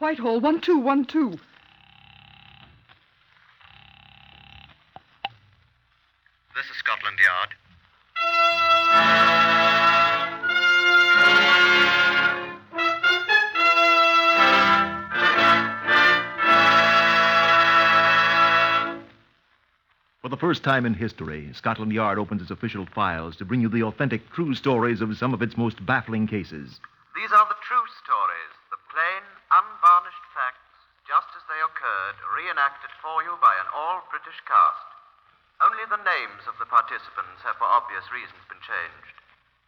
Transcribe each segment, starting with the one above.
Whitehall, 1212. This is Scotland Yard. For the first time in history, Scotland Yard opens its official files to bring you the authentic, true stories of some of its most baffling cases. These are the true stories, the plain, unvarnished facts, just as they occurred, reenacted for you by an all-British cast. Only the names of the participants have for obvious reasons been changed.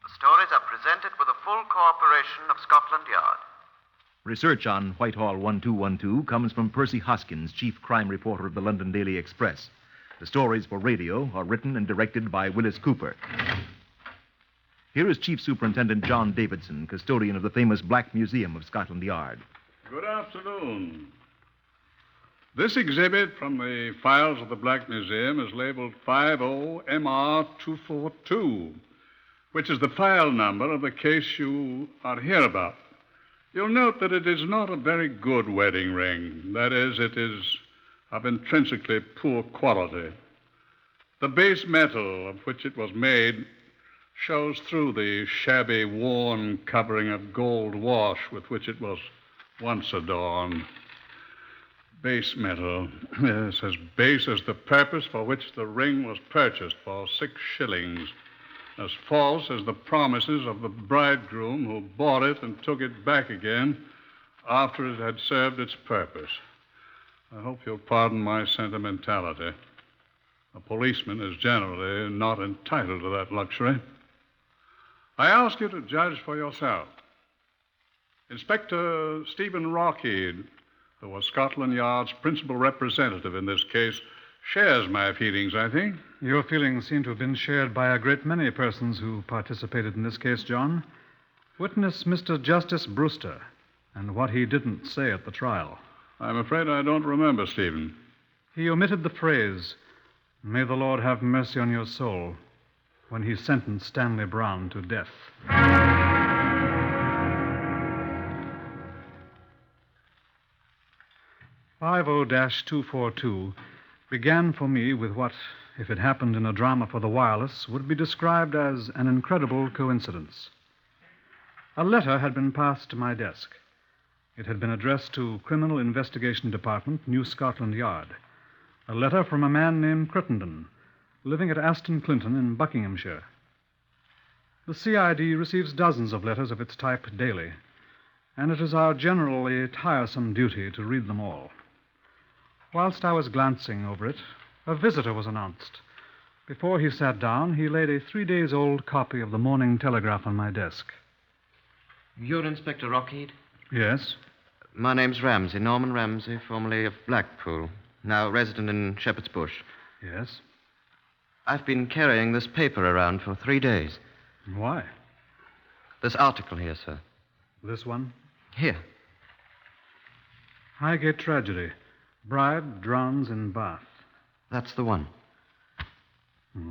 The stories are presented with the full cooperation of Scotland Yard. Research on Whitehall 1212 comes from Percy Hoskins, chief crime reporter of the London Daily Express. The stories for radio are written and directed by Willis Cooper. Here is Chief Superintendent John Davison, custodian of the famous Black Museum of Scotland Yard. Good afternoon. This exhibit from the files of the Black Museum is labeled 50MR242, which is the file number of the case you are here about. You'll note that it is not a very good wedding ring. That is, it is of intrinsically poor quality. The base metal of which it was made shows through the shabby, worn covering of gold wash with which it was once adorned. Base metal. Yes, as base as the purpose for which the ring was purchased for 6 shillings. As false as the promises of the bridegroom who bought it and took it back again after it had served its purpose. I hope you'll pardon my sentimentality. A policeman is generally not entitled to that luxury. I ask you to judge for yourself. Inspector Stephen Rockheed, who was Scotland Yard's principal representative in this case, shares my feelings, I think. Your feelings seem to have been shared by a great many persons who participated in this case, John. Witness Mr. Justice Brewster and what he didn't say at the trial. I'm afraid I don't remember, Stephen. He omitted the phrase, "May the Lord have mercy on your soul," when he sentenced Stanley Brown to death. 50-242 began for me with what, if it happened in a drama for the wireless, would be described as an incredible coincidence. A letter had been passed to my desk. It had been addressed to Criminal Investigation Department, New Scotland Yard. A letter from a man named Crittenden, living at Aston Clinton in Buckinghamshire. The CID receives dozens of letters of its type daily, and it is our generally tiresome duty to read them all. Whilst I was glancing over it, a visitor was announced. Before he sat down, he laid a 3-days-old copy of the Morning Telegraph on my desk. You're Inspector Rockheed? Yes? My name's Ramsey, Norman Ramsey, formerly of Blackpool, now resident in Shepherd's Bush. Yes? I've been carrying this paper around for 3 days. Why? This article here, sir. This one? Here. Highgate tragedy. Bride drowns in bath. That's the one.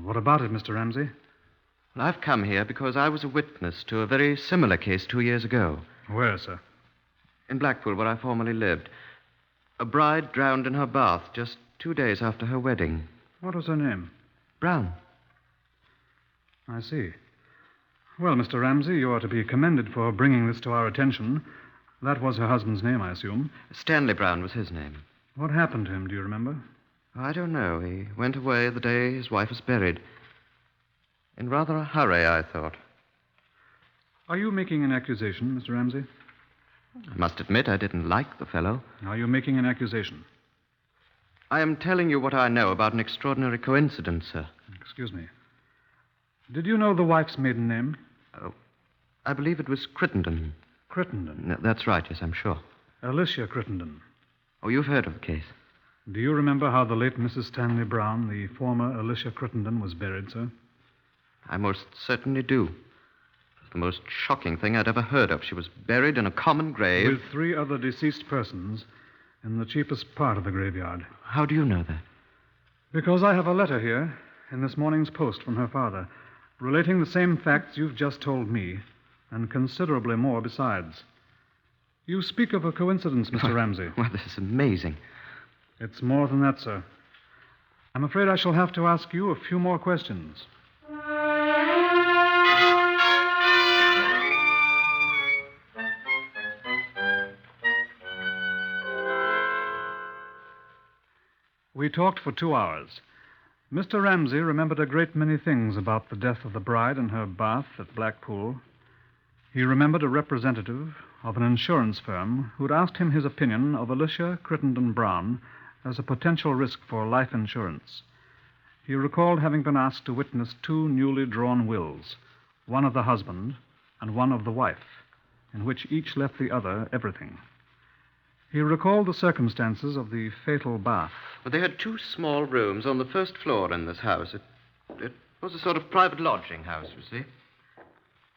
What about it, Mr. Ramsey? Well, I've come here because I was a witness to a very similar case 2 years ago. Where, sir? In Blackpool, where I formerly lived. A bride drowned in her bath just 2 days after her wedding. What was her name? Brown. I see. Well, Mr. Ramsey, you are to be commended for bringing this to our attention. That was her husband's name, I assume. Stanley Brown was his name. What happened to him, do you remember? I don't know. He went away the day his wife was buried. In rather a hurry, I thought. Are you making an accusation, Mr. Ramsey? I must admit I didn't like the fellow. Are you making an accusation? I am telling you what I know about an extraordinary coincidence, sir. Excuse me. Did you know the wife's maiden name? Oh, I believe it was Crittenden. Crittenden? No, that's right, yes, I'm sure. Alicia Crittenden. Oh, you've heard of the case? Do you remember how the late Mrs. Stanley Brown, the former Alicia Crittenden, was buried, sir? I most certainly do. It was the most shocking thing I'd ever heard of. She was buried in a common grave. With 3 other deceased persons in the cheapest part of the graveyard. How do you know that? Because I have a letter here in this morning's post from her father, relating the same facts you've just told me, and considerably more besides. You speak of a coincidence, Mr. Ramsey. Well, this is amazing. It's more than that, sir. I'm afraid I shall have to ask you a few more questions. We talked for 2 hours. Mr. Ramsey remembered a great many things about the death of the bride in her bath at Blackpool. He remembered a representative of an insurance firm who'd asked him his opinion of Alicia Crittenden Brown as a potential risk for life insurance. He recalled having been asked to witness 2 newly drawn wills, one of the husband and one of the wife, in which each left the other everything. He recalled the circumstances of the fatal bath. Well, they had 2 small rooms on the first floor in this house. It was a sort of private lodging house, you see.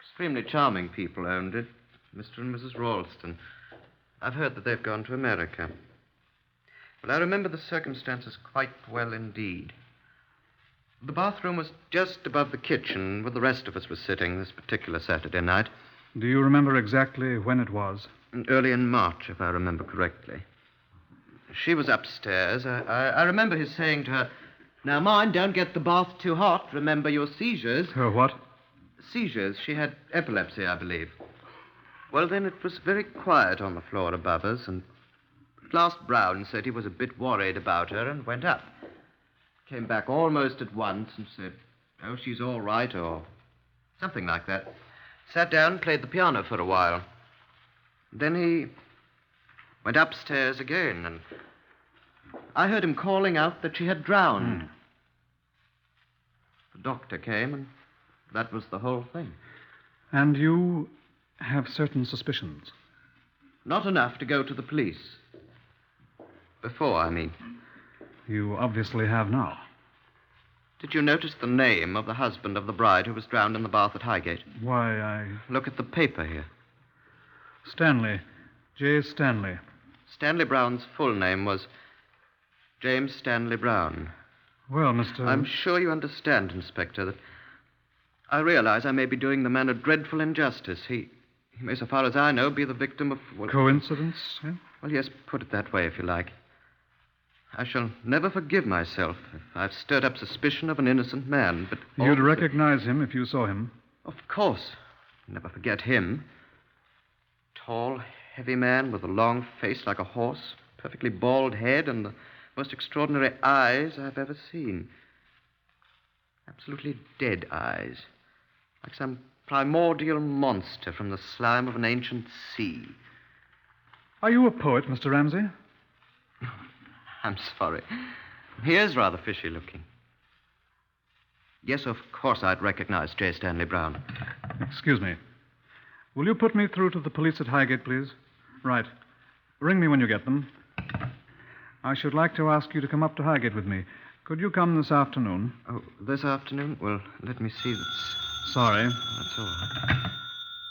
Extremely charming people owned it, Mr. and Mrs. Ralston. I've heard that they've gone to America. Well, I remember the circumstances quite well indeed. The bathroom was just above the kitchen where the rest of us were sitting this particular Saturday night. Do you remember exactly when it was? Early in March, if I remember correctly. She was upstairs. I remember his saying to her, "Now, mind, don't get the bath too hot. Remember your seizures." Her what? Seizures. She had epilepsy, I believe. Well, then it was very quiet on the floor above us, and at last Brown said he was a bit worried about her and went up. Came back almost at once and said, "Oh, she's all right," or something like that. Sat down and played the piano for a while. Then he went upstairs again, and I heard him calling out that she had drowned. The doctor came, and that was the whole thing. And you have certain suspicions? Not enough to go to the police. Before, I mean. You obviously have now. Did you notice the name of the husband of the bride who was drowned in the bath at Highgate? Why, Look at the paper here. Stanley. J. Stanley. Stanley Brown's full name was James Stanley Brown. Well, Mr. I'm sure you understand, Inspector, that I realize I may be doing the man a dreadful injustice. He may, so far as I know, be the victim of... Well, Coincidence, eh? Well, yes, put it that way, if you like. I shall never forgive myself if I've stirred up suspicion of an innocent man, but... You'd also... recognize him if you saw him. Of course. Never forget him. Tall, heavy man with a long face like a horse, perfectly bald head, and the most extraordinary eyes I've ever seen. Absolutely dead eyes. Like some primordial monster from the slime of an ancient sea. Are you a poet, Mr. Ramsey? I'm sorry. He is rather fishy looking. Yes, of course I'd recognize J. Stanley Brown. Excuse me. Will you put me through to the police at Highgate, please? Right. Ring me when you get them. I should like to ask you to come up to Highgate with me. Could you come this afternoon? Oh, this afternoon? Well, let me see. Sorry. That's all right.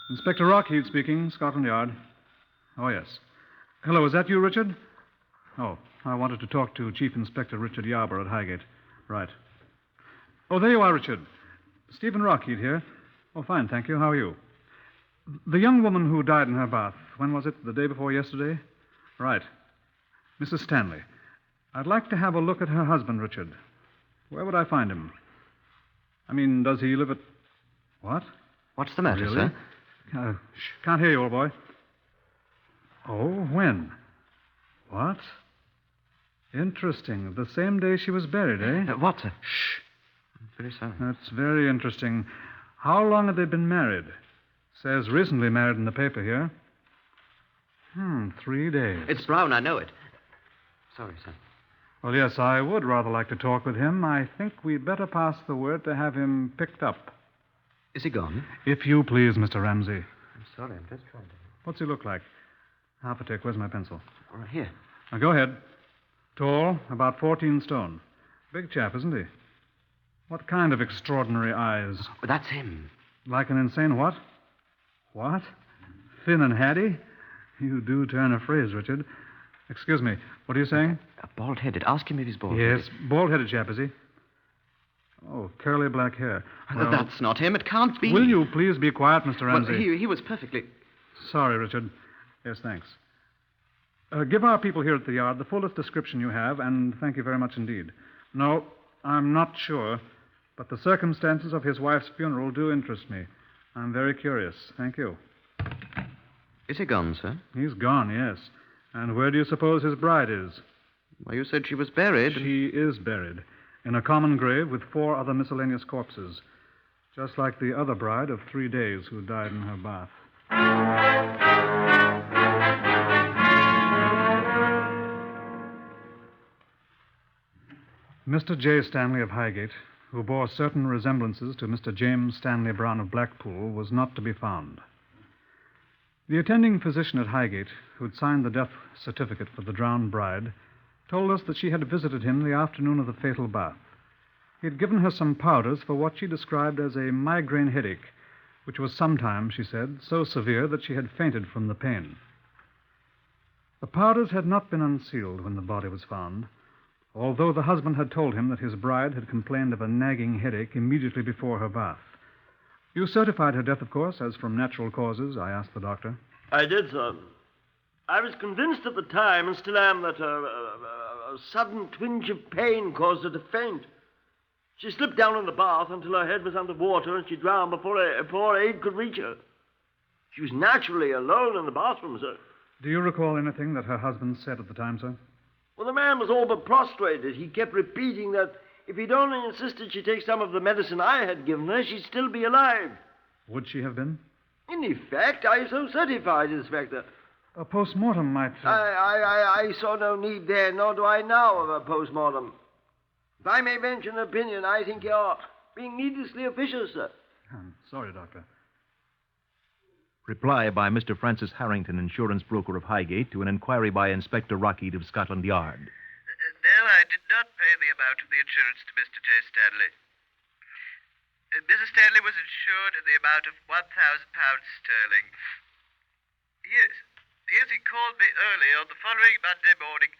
Inspector Rockheed speaking, Scotland Yard. Oh, yes. Hello, is that you, Richard? Oh, I wanted to talk to Chief Inspector Richard Yarber at Highgate. Right. Oh, there you are, Richard. Stephen Rockheed here. Oh, fine, thank you. How are you? The young woman who died in her bath, when was it? The day before yesterday? Right. Mrs. Stanley. I'd like to have a look at her husband, Richard. Where would I find him? I mean, does he live at... What? What's the matter, Really? sir? Can't hear you, old boy. Oh, when? What? Interesting. The same day she was buried, eh? What, sir? Shh. I'm very sorry. That's very interesting. How long had they been married? Says recently married in the paper here. 3 days. It's Brown, I know it. Sorry, sir. Well, yes, I would rather like to talk with him. I think we'd better pass the word to have him picked up. Is he gone? If you please, Mr. Ramsey. I'm sorry, I'm just trying to... What's he look like? Half a tick. Where's my pencil? All right, here. Now, go ahead. Tall, about 14 stone. Big chap, isn't he? What kind of extraordinary eyes? Well, that's him. Like an insane what? What? Thin and hatty? You do turn a phrase, Richard. Excuse me. What are you saying? Bald-headed. Ask him if he's bald-headed. Yes, bald-headed chap, is he? Oh, curly black hair. Well, That's not him. It can't be. Will you please be quiet, Mr. Ramsey? Well, he was perfectly... Sorry, Richard. Yes, thanks. Give our people here at the yard the fullest description you have, and thank you very much indeed. No, I'm not sure, but the circumstances of his wife's funeral do interest me. I'm very curious. Thank you. Is he gone, sir? He's gone, yes. And where do you suppose his bride is? Well, you said she was buried. She is buried in a common grave with 4 other miscellaneous corpses, just like the other bride of 3 days who died in her bath. Mr. J. Stanley of Highgate, who bore certain resemblances to Mr. James Stanley Brown of Blackpool, was not to be found. The attending physician at Highgate, who'd signed the death certificate for the drowned bride, told us that she had visited him the afternoon of the fatal bath. He had given her some powders for what she described as a migraine headache, which was sometimes, she said, so severe that she had fainted from the pain. The powders had not been unsealed when the body was found, although the husband had told him that his bride had complained of a nagging headache immediately before her bath. You certified her death, of course, as from natural causes, I asked the doctor. I did, sir. I was convinced at the time, and still am, that a sudden twinge of pain caused her to faint. She slipped down in the bath until her head was under water, and she drowned before aid could reach her. She was naturally alone in the bathroom, sir. Do you recall anything that her husband said at the time, sir? Well, the man was all but prostrated. He kept repeating that if he'd only insisted she take some of the medicine I had given her, she'd still be alive. Would she have been? In effect, I so certified, Inspector. A post-mortem might... I saw no need there, nor do I now, of a post-mortem. If I may venture an opinion, I think you're being needlessly officious, sir. I'm sorry, Doctor. Reply by Mr. Francis Harrington, insurance broker of Highgate, to an inquiry by Inspector Rockheed of Scotland Yard. No, I did not pay the amount of the insurance to Mr. J. Stanley. Mrs. Stanley was insured in the amount of £1,000 sterling. Yes. Yes, he called me early on the following Monday morning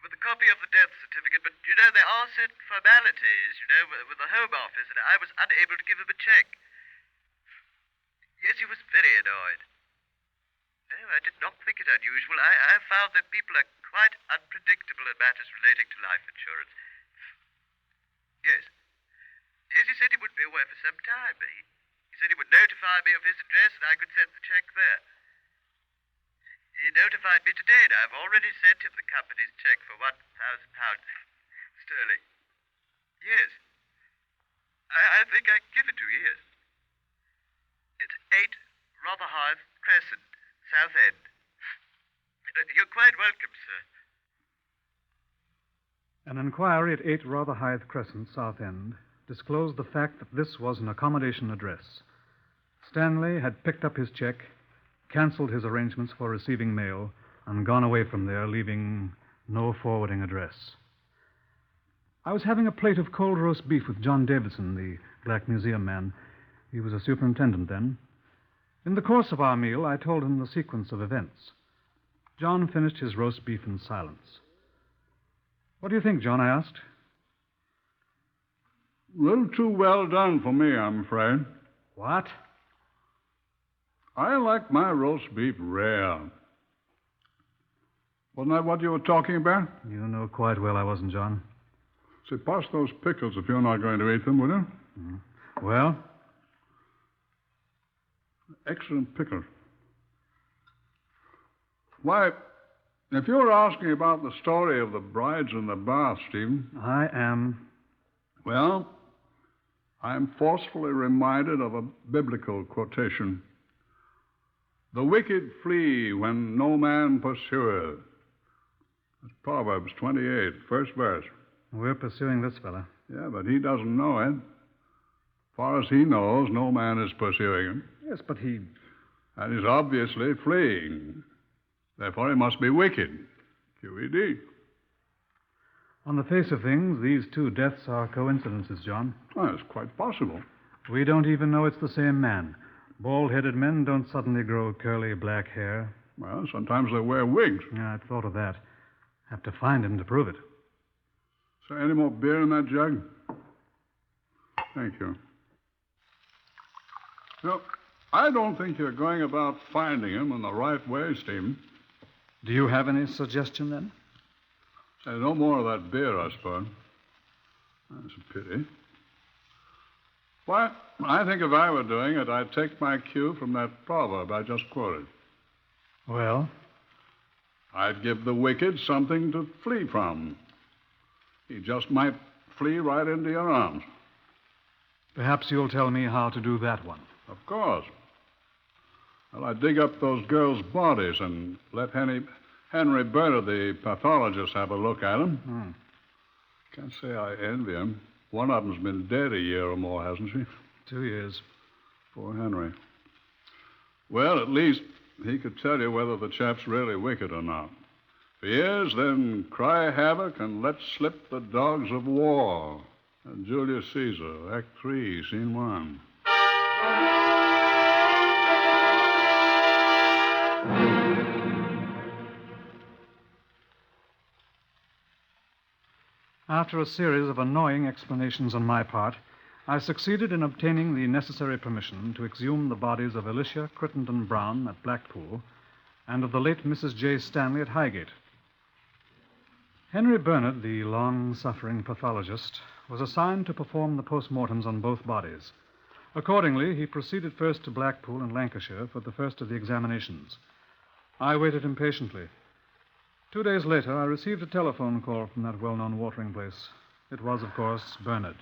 with a copy of the death certificate, but, there are certain formalities, with the Home Office, and I was unable to give him a check. Yes, he was very annoyed. No, I did not think it unusual. I found that people are quite unpredictable in matters relating to life insurance. Yes. Yes, he said he would be away for some time. He said he would notify me of his address and I could send the check there. He notified me today and I've already sent him the company's check for £1,000 sterling. Yes. I think I can give it to you, yes. It's 8 Rotherhithe Crescent, Southend. You're quite welcome, sir. An inquiry at 8 Rotherhithe Crescent, Southend, disclosed the fact that this was an accommodation address. Stanley had picked up his check, canceled his arrangements for receiving mail, and gone away from there, leaving no forwarding address. I was having a plate of cold roast beef with John Davison, the Black Museum man. He was a superintendent then. In the course of our meal, I told him the sequence of events. John finished his roast beef in silence. What do you think, John? I asked. A little too well done for me, I'm afraid. What? I like my roast beef rare. Wasn't that what you were talking about? You know quite well I wasn't, John. Say, pass those pickles if you're not going to eat them, will you? Mm-hmm. Well? Excellent pickles. Why, if you're asking about the story of the brides in the bath, Stephen... I am. Well, I'm forcefully reminded of a biblical quotation. The wicked flee when no man pursueth. That's Proverbs 28, first verse. We're pursuing this fella. Yeah, but he doesn't know it. As far as he knows, no man is pursuing him. Yes, but he... And he's obviously fleeing. Therefore, he must be wicked. QED. On the face of things, these two deaths are coincidences, John. Oh, it's quite possible. We don't even know it's the same man. Bald-headed men don't suddenly grow curly black hair. Well, sometimes they wear wigs. Yeah, I'd thought of that. Have to find him to prove it. Say, any more beer in that jug? Thank you. No, I don't think you're going about finding him in the right way, Stephen. Do you have any suggestion, then? Say, no more of that beer, I suppose. That's a pity. Why, I think if I were doing it, I'd take my cue from that proverb I just quoted. Well? I'd give the wicked something to flee from. He just might flee right into your arms. Perhaps you'll tell me how to do that one. Of course. Well, I'd dig up those girls' bodies and let Henry Bernard, the pathologist, have a look at them. Can't say I envy him. One of them's been dead a year or more, hasn't she? 2 years. Poor Henry. Well, at least he could tell you whether the chap's really wicked or not. If he is, then cry havoc and let slip the dogs of war. And Julius Caesar, Act 3, Scene 1. After a series of annoying explanations on my part, I succeeded in obtaining the necessary permission to exhume the bodies of Alicia Crittenden Brown at Blackpool and of the late Mrs. J. Stanley at Highgate. Henry Bernard, the long-suffering pathologist, was assigned to perform the postmortems on both bodies. Accordingly, he proceeded first to Blackpool in Lancashire for the first of the examinations. I waited impatiently. 2 days later, I received a telephone call from that well-known watering place. It was, of course, Bernard.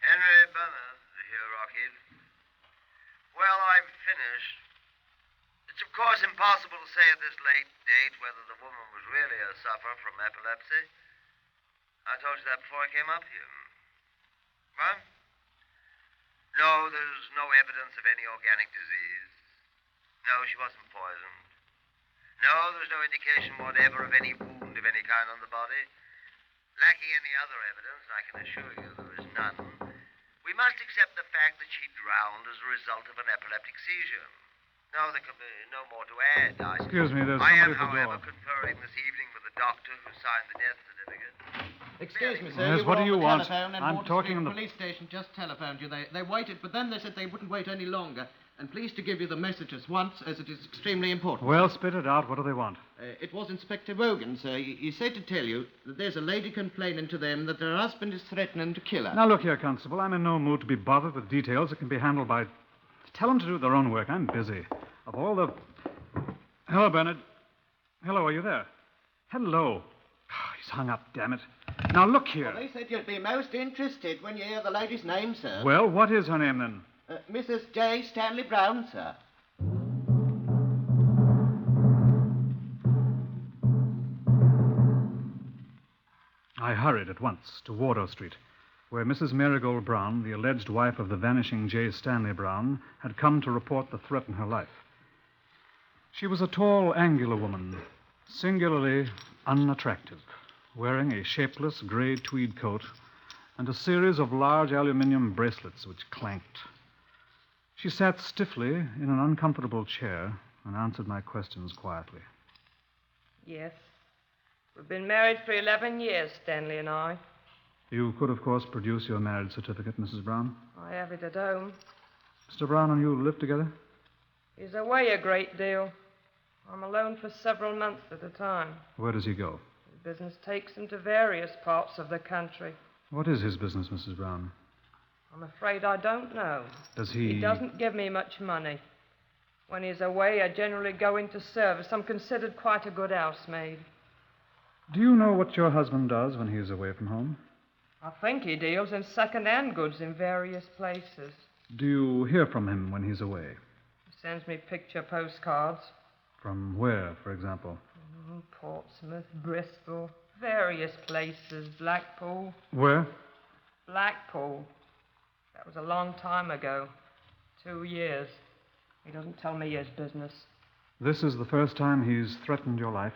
Henry Bernard here, Rocky. Well, I'm finished. It's, of course, impossible to say at this late date whether the woman was really a sufferer from epilepsy. I told you that before I came up here. What? No, there's no evidence of any organic disease. No, she wasn't poisoned. No, there's no indication whatever of any wound of any kind on the body. Lacking any other evidence, I can assure you there is none. We must accept the fact that she drowned as a result of an epileptic seizure. No, there can be no more to add. Excuse me, there's I somebody at am, the however, door. conferring this evening with the doctor who signed the death certificate. Excuse me, sir. Yes, you what were do you on the want? telephone and I'm Water talking Street on the- police station just telephoned you. They waited, but then they said they wouldn't wait any longer. And pleased to give you the message at once, as it is extremely important. Well, spit it out. What do they want? It was Inspector Wogan, sir. He said to tell you that there's a lady complaining to them that her husband is threatening to kill her. Now, look here, Constable. I'm in no mood to be bothered with details that can be handled by... Tell them to do their own work. I'm busy. Of all the... Hello, Bernard. Hello, are you there? Hello. Oh, he's hung up, damn it. Now, look here. Well, they said you'd be most interested when you hear the lady's name, sir. Well, what is her name, then? Mrs. J. Stanley Brown, sir. I hurried at once to Wardour Street, where Mrs. Marigold Brown, the alleged wife of the vanishing J. Stanley Brown, had come to report the threat in her life. She was a tall, angular woman, singularly unattractive, wearing a shapeless gray tweed coat and a series of large aluminum bracelets which clanked. She sat stiffly in an uncomfortable chair and answered my questions quietly. Yes. We've been married for 11 years, Stanley and I. You could, of course, produce your marriage certificate, Mrs. Brown. I have it at home. Mr. Brown and you live together? He's away a great deal. I'm alone for several months at a time. Where does he go? His business takes him to various parts of the country. What is his business, Mrs. Brown? I'm afraid I don't know. Does he... He doesn't give me much money. When he's away, I generally go into service. I'm considered quite a good housemaid. Do you know what your husband does when he's away from home? I think he deals in second-hand goods in various places. Do you hear from him when he's away? He sends me picture postcards. From where, for example? Portsmouth, Bristol, various places, Blackpool. Where? Blackpool. That was a long time ago. 2 years. He doesn't tell me his business. This is the first time he's threatened your life.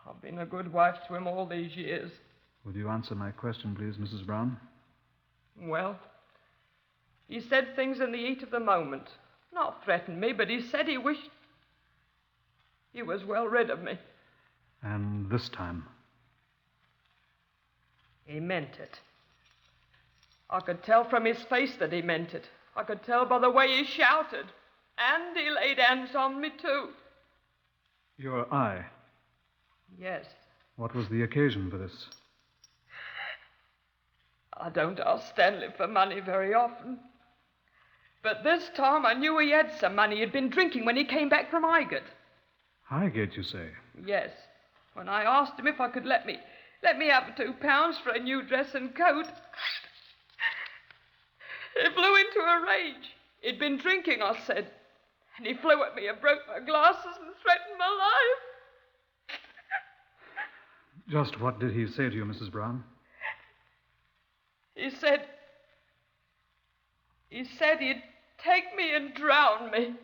I've been a good wife to him all these years. Would you answer my question, please, Mrs. Brown? Well, he said things in the heat of the moment. Not threatened me, but he said he wished he was well rid of me. And this time? He meant it. I could tell from his face that he meant it. I could tell by the way he shouted. And he laid hands on me, too. Your eye. Yes. What was the occasion for this? I don't ask Stanley for money very often. But this time I knew he had some money. He'd been drinking when he came back from Highgate. Highgate, you say? Yes. When I asked him if I could let me have £2 for a new dress and coat, he flew into a rage. He'd been drinking, I said. And he flew at me and broke my glasses and threatened my life. Just what did he say to you, Mrs. Brown? He said he'd take me and drown me.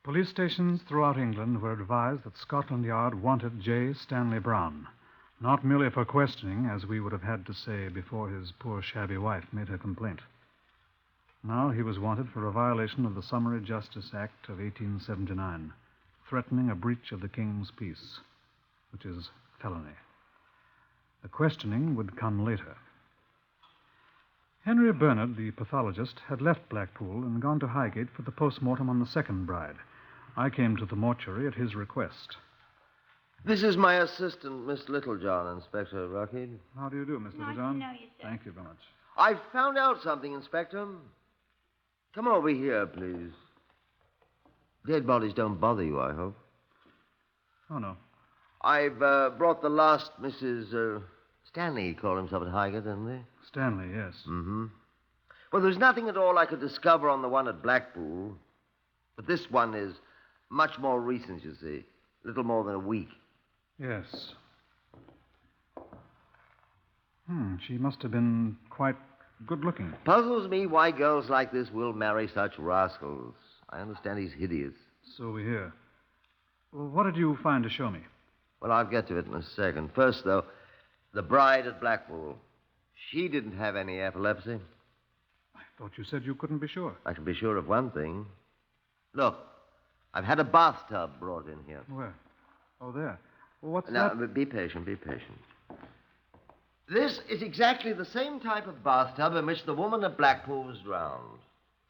Police stations throughout England were advised that Scotland Yard wanted J. Stanley Brown, not merely for questioning, as we would have had to say before his poor shabby wife made her complaint. Now he was wanted for a violation of the Summary Justice Act of 1879, threatening a breach of the King's peace, which is felony. The questioning would come later. Henry Bernard, the pathologist, had left Blackpool and gone to Highgate for the post-mortem on the second bride. I came to the mortuary at his request. This is my assistant, Miss Littlejohn, Inspector Rockhead. How do you do, Miss Littlejohn? Nice to know you, sir. Thank you very much. I found out something, Inspector. Come over here, please. Dead bodies don't bother you, I hope. Oh, no. I've brought the last Mrs. Stanley, he called himself at Highgate, didn't he? Stanley, yes. Mm-hmm. Well, there's nothing at all I could discover on the one at Blackpool. But this one is much more recent, you see. A little more than a week. Yes. She must have been quite good-looking. Puzzles me why girls like this will marry such rascals. I understand he's hideous. So we hear. Well, what did you find to show me? Well, I'll get to it in a second. First, though, the bride at Blackpool. She didn't have any epilepsy. I thought you said you couldn't be sure. I can be sure of one thing. Look, I've had a bathtub brought in here. Where? Oh, there. Well, what's Now, that? be patient, be patient. This is exactly the same type of bathtub in which the woman at Blackpool was drowned.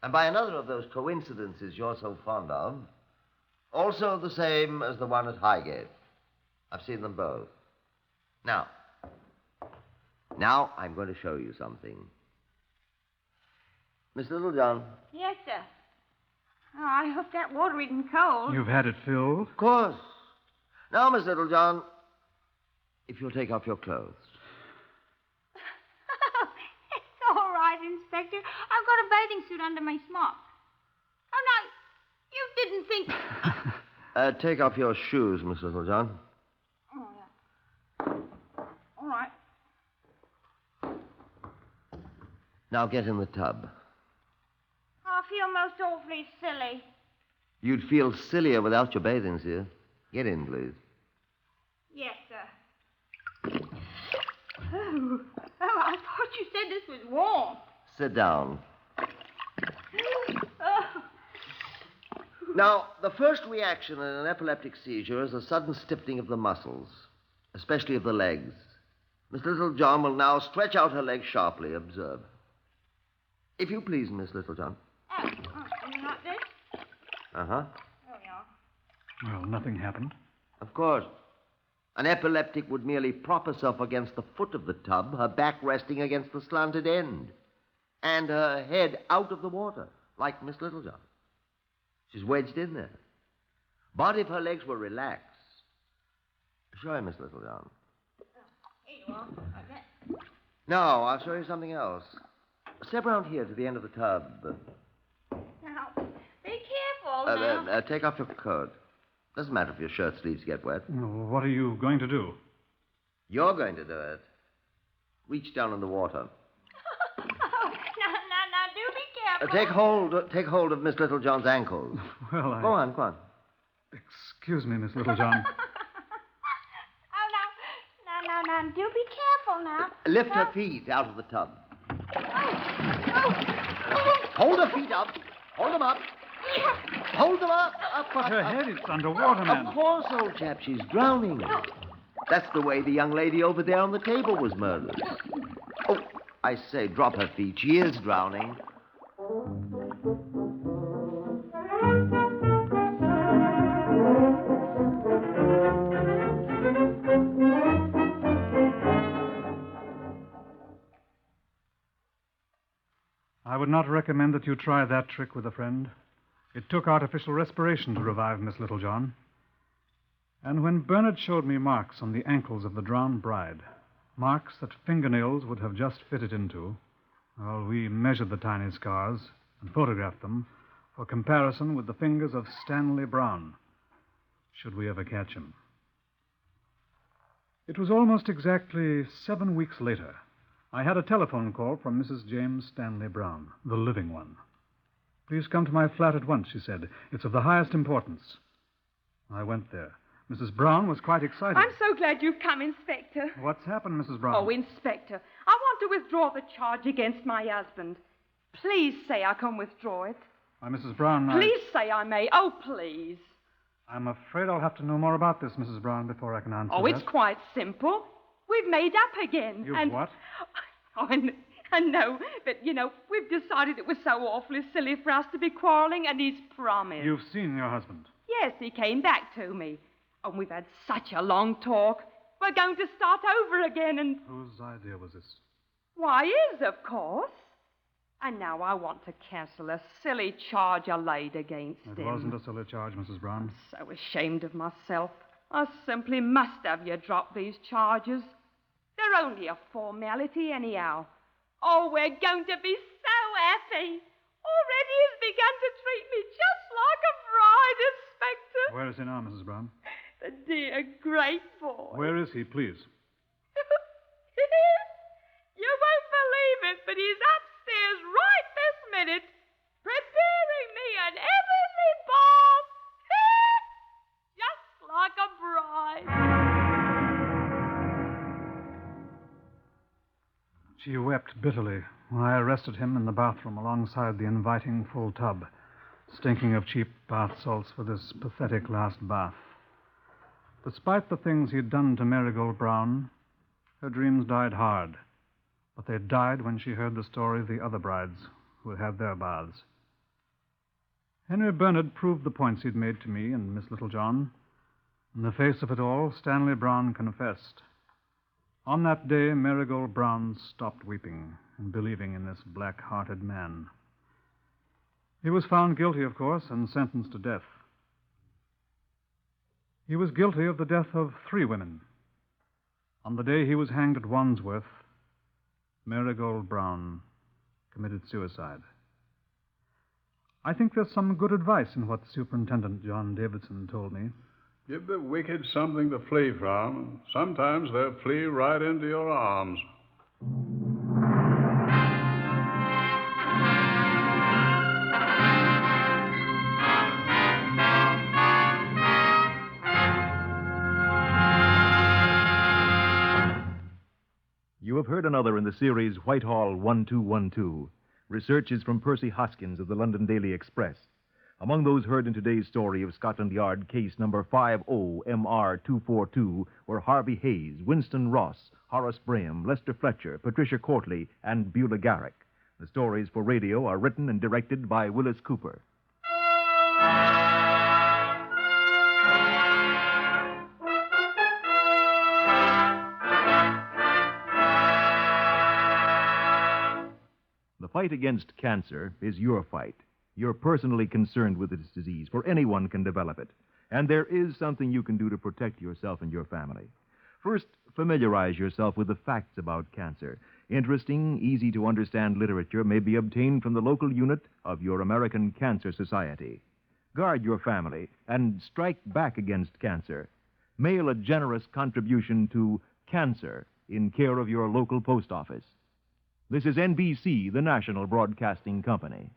And by another of those coincidences you're so fond of, also the same as the one at Highgate. I've seen them both. Now I'm going to show you something. Miss Littlejohn. Yes, sir. Oh, I hope that water isn't cold. You've had it filled? Of course. Now, Miss Littlejohn, if you'll take off your clothes. It's all right, Inspector. I've got a bathing suit under my smock. Oh, no, you didn't think... Take off your shoes, Miss Littlejohn. Oh, yeah. All right. Now get in the tub. I feel most awfully silly. You'd feel sillier without your bathing suit. Get in, please. Yes, sir. Oh, I thought you said this was warm. Sit down. Oh. Now, the first reaction in an epileptic seizure is a sudden stiffening of the muscles, especially of the legs. Miss Littlejohn will now stretch out her legs sharply. Observe. If you please, Miss Littlejohn. Oh, not this? Uh-huh. Oh, yeah. Well, nothing happened. Of course. An epileptic would merely prop herself against the foot of the tub, her back resting against the slanted end, and her head out of the water, like Miss Littlejohn. She's wedged in there. But if her legs were relaxed... Show Miss Littlejohn. Here you are. Like that. Now, I'll show you something else. Step around here to the end of the tub. Now, be careful now. Take off your coat. Doesn't matter if your shirt sleeves get wet. Well, what are you going to do? You're going to do it. Reach down in the water. Now, do be careful. Take hold of Miss Littlejohn's ankles. Well, Go on. Excuse me, Miss Littlejohn. Oh, now, do be careful now. Lift her feet out of the tub. Oh. Hold her feet up. Hold them up. Hold her up. But her head, it's underwater, man. Of course, old chap, she's drowning. That's the way the young lady over there on the table was murdered. Oh, I say, drop her feet. She is drowning. I would not recommend that you try that trick with a friend. It took artificial respiration to revive Miss Littlejohn. And when Bernard showed me marks on the ankles of the drowned bride, marks that fingernails would have just fitted into, well, we measured the tiny scars and photographed them for comparison with the fingers of Stanley Brown, should we ever catch him. It was almost exactly 7 weeks later. I had a telephone call from Mrs. James Stanley Brown, the living one. "Please come to my flat at once," she said. "It's of the highest importance." I went there. Mrs. Brown was quite excited. I'm so glad you've come, Inspector. What's happened, Mrs. Brown? Oh, Inspector, I want to withdraw the charge against my husband. Please say I can withdraw it. Why, Mrs. Brown, Please say I may. Oh, please. I'm afraid I'll have to know more about this, Mrs. Brown, before I can answer Oh, that. it's quite simple. We've made up again. You've what? Oh, I know, but, we've decided it was so awfully silly for us to be quarreling, and he's promised. You've seen your husband? Yes, he came back to me. And we've had such a long talk. We're going to start over again, and... Whose idea was this? Why, his, of course. And now I want to cancel a silly charge I laid against him. It wasn't a silly charge, Mrs. Brown. I'm so ashamed of myself. I simply must have you drop these charges. They're only a formality anyhow. Oh, we're going to be so happy. Already he's begun to treat me just like a bride, Inspector. Where is he now, Mrs. Brown? The dear, great boy. Where is he, please? You won't believe it, but he's upstairs right this minute, preparing me an heavenly bath. Just like a bride. She wept bitterly when I arrested him in the bathroom alongside the inviting full tub, stinking of cheap bath salts for this pathetic last bath. Despite the things he'd done to Marigold Brown, her dreams died hard. But they died when she heard the story of the other brides who had had their baths. Henry Bernard proved the points he'd made to me and Miss Littlejohn. In the face of it all, Stanley Brown confessed. On that day, Marigold Brown stopped weeping and believing in this black-hearted man. He was found guilty, of course, and sentenced to death. He was guilty of the death of 3 women. On the day he was hanged at Wandsworth, Marigold Brown committed suicide. I think there's some good advice in what Superintendent John Davison told me. Give the wicked something to flee from. Sometimes they'll flee right into your arms. You have heard another in the series Whitehall 1212. Research is from Percy Hoskins of the London Daily Express. Among those heard in today's story of Scotland Yard case number 50MR242 were Harvey Hayes, Winston Ross, Horace Braham, Lester Fletcher, Patricia Courtley, and Beulah Garrick. The stories for radio are written and directed by Willis Cooper. The fight against cancer is your fight. You're personally concerned with this disease, for anyone can develop it. And there is something you can do to protect yourself and your family. First, familiarize yourself with the facts about cancer. Interesting, easy-to-understand literature may be obtained from the local unit of your American Cancer Society. Guard your family and strike back against cancer. Mail a generous contribution to Cancer in care of your local post office. This is NBC, the national broadcasting company.